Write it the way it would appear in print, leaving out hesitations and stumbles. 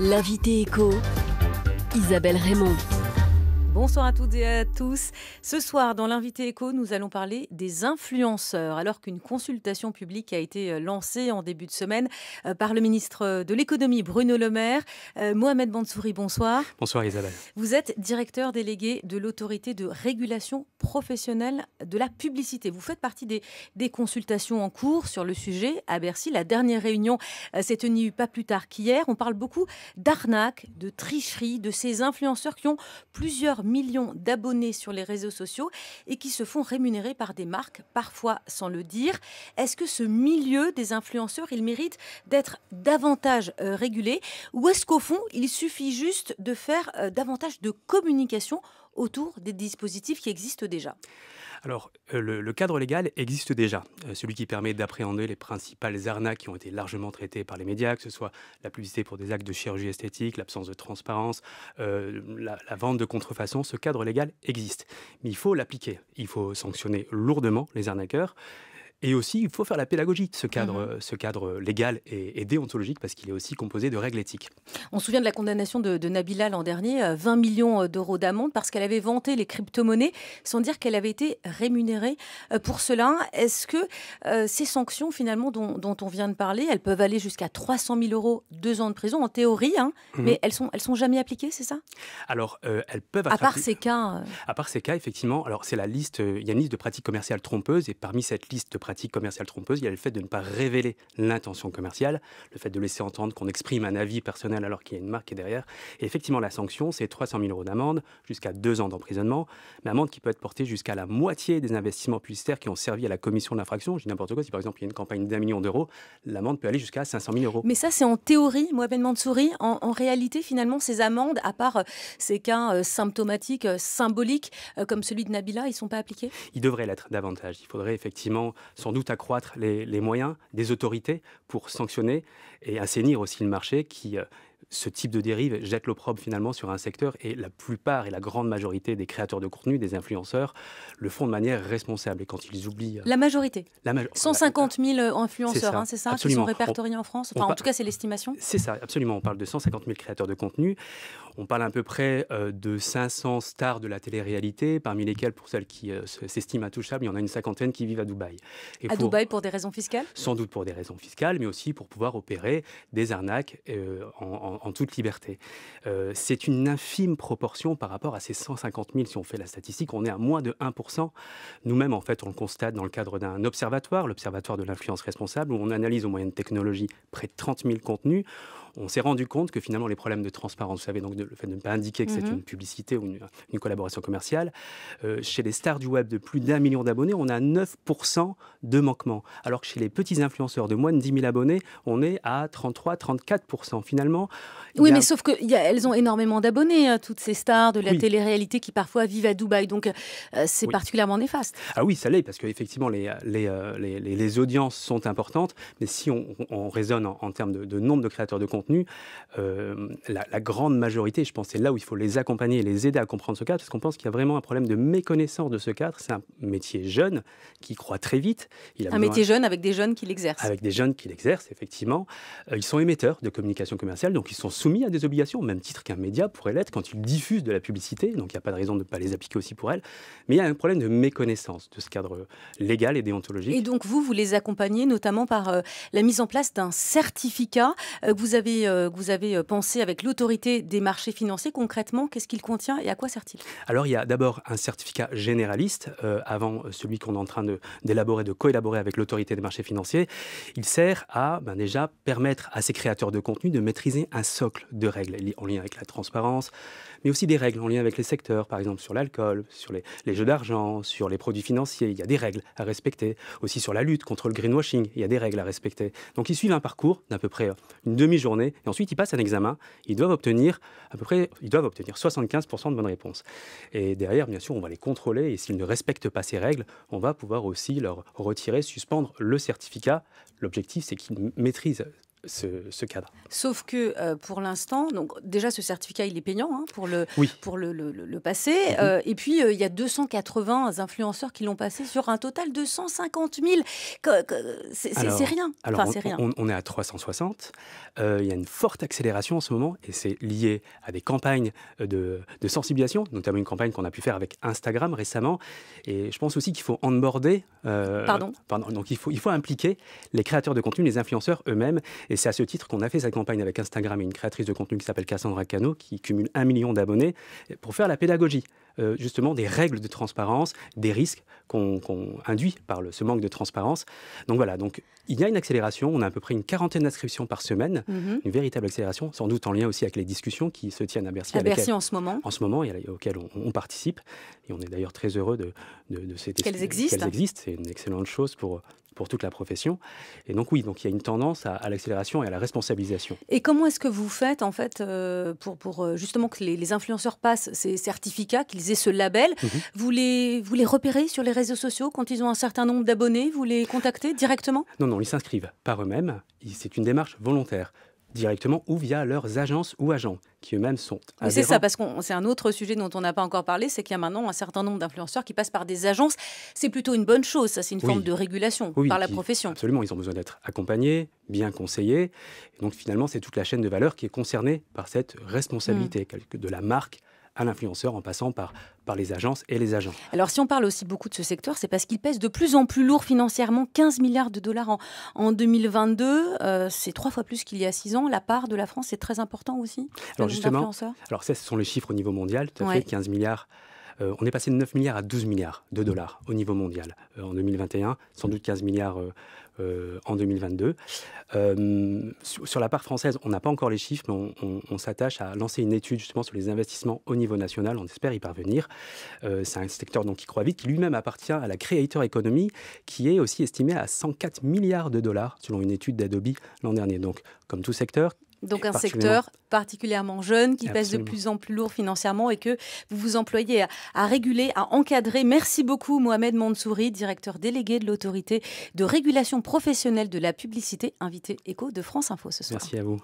L'invité éco, Isabelle Raymond. Bonsoir à toutes et à tous. Ce soir, dans l'invité éco, nous allons parler des influenceurs. Alors qu'une consultation publique a été lancée en début de semaine par le ministre de l'économie, Bruno Le Maire. Mohamed Mansouri, bonsoir. Bonsoir Isabelle. Vous êtes directeur délégué de l'autorité de régulation professionnelle de la publicité. Vous faites partie des consultations en cours sur le sujet à Bercy. La dernière réunion s'est tenue pas plus tard qu'hier. On parle beaucoup d'arnaques, de tricheries, de ces influenceurs qui ont plusieurs millions d'abonnés sur les réseaux sociaux et qui se font rémunérer par des marques, parfois sans le dire. Est-ce que ce milieu des influenceurs, il mérite d'être davantage régulé, ou est-ce qu'au fond, il suffit juste de faire davantage de communication autour des dispositifs qui existent déjà ? Alors, le cadre légal existe déjà, celui qui permet d'appréhender les principales arnaques qui ont été largement traitées par les médias, que ce soit la publicité pour des actes de chirurgie esthétique, l'absence de transparence, la vente de contrefaçon. Ce cadre légal existe, mais il faut l'appliquer. Il faut sanctionner lourdement les arnaqueurs. Et aussi, il faut faire la pédagogie de ce cadre légal et déontologique, parce qu'il est aussi composé de règles éthiques. On se souvient de la condamnation de Nabila l'an dernier, 20 millions d'euros d'amende, parce qu'elle avait vanté les crypto-monnaies sans dire qu'elle avait été rémunérée pour cela. Est-ce que ces sanctions, finalement, dont on vient de parler, elles peuvent aller jusqu'à 300 000 euros, 2 ans de prison, en théorie, mais elles sont jamais appliquées, c'est ça ? Alors, elles peuvent être à part ces cas. À part ces cas, effectivement. Alors, c'est la liste. Il y a une liste de pratiques commerciales trompeuses, et parmi cette liste de pratiques commerciales trompeuses, il y a le fait de ne pas révéler l'intention commerciale, le fait de laisser entendre qu'on exprime un avis personnel alors qu'il y a une marque qui est derrière. Et effectivement, la sanction, c'est 300 000 euros d'amende, jusqu'à 2 ans d'emprisonnement, mais amende qui peut être portée jusqu'à la moitié des investissements publicitaires qui ont servi à la commission de l'infraction. Je dis n'importe quoi, si par exemple il y a une campagne d'1 million d'euros, l'amende peut aller jusqu'à 500 000 euros. Mais ça, c'est en théorie, Mohamed Mansouri. En réalité, finalement, ces amendes, à part ces cas symptomatiques, symboliques, comme celui de Nabila, ils ne sont pas appliqués ? Il devrait l'être davantage. Il faudrait effectivement sans doute accroître les moyens des autorités pour sanctionner et assainir aussi le marché qui... Ce type de dérive jette l'opprobre finalement sur un secteur, et la plupart et la grande majorité des créateurs de contenu, des influenceurs, le font de manière responsable. Et quand ils oublient... La majorité 150 000 influenceurs, c'est ça, qui sont répertoriés en France. En tout cas, c'est l'estimation. C'est ça, absolument. On parle de 150 000 créateurs de contenu. On parle à peu près de 500 stars de la télé-réalité, parmi lesquelles, pour celles qui s'estiment intouchables, il y en a une cinquantaine qui vivent à Dubaï. Dubaï pour des raisons fiscales ? Sans doute pour des raisons fiscales, mais aussi pour pouvoir opérer des arnaques en toute liberté. C'est une infime proportion par rapport à ces 150 000. Si on fait la statistique, on est à moins de 1%. Nous-mêmes, en fait, on le constate dans le cadre d'un observatoire, l'Observatoire de l'influence responsable, où on analyse aux moyens de technologie près de 30 000 contenus. On s'est rendu compte que finalement les problèmes de transparence, vous savez, donc le fait de ne pas indiquer que c'est une publicité ou une collaboration commerciale, chez les stars du web de plus d'1 million d'abonnés, on a 9% de manquement. Alors que chez les petits influenceurs de moins de 10 000 abonnés, on est à 33-34%. Finalement, oui, mais sauf qu'elles ont énormément d'abonnés, toutes ces stars de la télé-réalité qui parfois vivent à Dubaï. Donc c'est particulièrement néfaste. Ah oui, ça l'est, parce qu'effectivement les audiences sont importantes, mais si on raisonne en termes de nombre de créateurs de contenu, la grande majorité, je pense, c'est là où il faut les accompagner et les aider à comprendre ce cadre, parce qu'on pense qu'il y a vraiment un problème de méconnaissance de ce cadre. C'est un métier jeune qui croît très vite. Métier jeune avec des jeunes qui l'exercent. Avec des jeunes qui l'exercent, effectivement. Ils sont émetteurs de communication commerciale, donc ils sont soumis à des obligations, au même titre qu'un média pourrait l'être quand il diffuse de la publicité, donc il n'y a pas de raison de ne pas les appliquer aussi pour elle. Mais il y a un problème de méconnaissance de ce cadre légal et déontologique. Et donc vous les accompagnez notamment par la mise en place d'un certificat que vous avez pensé avec l'autorité des marchés financiers. Concrètement, qu'est-ce qu'il contient et à quoi sert-il ? Alors, il y a d'abord un certificat généraliste, avant celui qu'on est en train d'élaborer, de coélaborer avec l'autorité des marchés financiers. Il sert à déjà permettre à ces créateurs de contenu de maîtriser un socle de règles en lien avec la transparence, mais aussi des règles en lien avec les secteurs, par exemple sur l'alcool, sur les jeux d'argent, sur les produits financiers. Il y a des règles à respecter. Aussi sur la lutte contre le greenwashing, il y a des règles à respecter. Donc, ils suivent un parcours d'à peu près une demi-journée, et ensuite ils passent un examen. Ils doivent obtenir 75% de bonnes réponses. Et derrière, bien sûr, on va les contrôler, et s'ils ne respectent pas ces règles, on va pouvoir aussi leur retirer, suspendre le certificat. L'objectif, c'est qu'ils maîtrisent ce cadre. Sauf que pour l'instant, donc déjà ce certificat il est payant hein, pour le passer. Et puis il y a 280 influenceurs qui l'ont passé sur un total de 150 000. C'est rien. Alors c'est rien. On est à 360. Il y a une forte accélération en ce moment et c'est lié à des campagnes de sensibilisation, notamment une campagne qu'on a pu faire avec Instagram récemment. Et je pense aussi qu'il faut onboarder. Donc il faut impliquer les créateurs de contenu, les influenceurs eux-mêmes. Et c'est à ce titre qu'on a fait cette campagne avec Instagram et une créatrice de contenu qui s'appelle Cassandra Cano, qui cumule 1 million d'abonnés, pour faire la pédagogie, justement des règles de transparence, des risques qu'on induit par ce manque de transparence. Donc voilà, donc il y a une accélération, on a à peu près une 40aine d'inscriptions par semaine, une véritable accélération, sans doute en lien aussi avec les discussions qui se tiennent à Bercy. En ce moment. En ce moment, et auxquelles on participe. Et on est d'ailleurs très heureux qu'elles existent. C'est une excellente chose pour toute la profession. Et donc oui, donc il y a une tendance à l'accélération et à la responsabilisation. Et comment est-ce que vous faites en fait pour justement que les influenceurs passent ces certificats, qu'ils aient ce label? Vous les repérez sur les réseaux sociaux quand ils ont un certain nombre d'abonnés? Vous les contactez directement? Non, ils s'inscrivent par eux-mêmes. C'est une démarche volontaire, directement ou via leurs agences ou agents qui eux-mêmes sont adhérents. Oui, c'est ça, parce que c'est un autre sujet dont on n'a pas encore parlé, c'est qu'il y a maintenant un certain nombre d'influenceurs qui passent par des agences. C'est plutôt une bonne chose, ça, c'est une forme de régulation par la profession. Absolument, ils ont besoin d'être accompagnés, bien conseillés. Et donc finalement, c'est toute la chaîne de valeur qui est concernée par cette responsabilité de la marque à l'influenceur en passant par les agences et les agents. Alors si on parle aussi beaucoup de ce secteur, c'est parce qu'il pèse de plus en plus lourd financièrement, 15 milliards de dollars en 2022. C'est 3 fois plus qu'il y a 6 ans. La part de la France est très important aussi. Alors justement, ça ce sont les chiffres au niveau mondial, tout à fait, 15 milliards. On est passé de 9 milliards à 12 milliards de dollars au niveau mondial en 2021, sans doute 15 milliards en 2022. Sur la part française, on n'a pas encore les chiffres, mais on s'attache à lancer une étude justement sur les investissements au niveau national. On espère y parvenir. C'est un secteur donc, qui croît vite, qui lui-même appartient à la creator economy, qui est aussi estimé à 104 milliards de dollars selon une étude d'Adobe l'an dernier. Donc, comme tout secteur, donc un secteur particulièrement jeune qui pèse de plus en plus lourd financièrement et que vous vous employez à réguler, à encadrer. Merci beaucoup Mohamed Mansouri, directeur délégué de l'autorité de régulation professionnelle de la publicité, invité Écho de France Info ce soir. Merci à vous.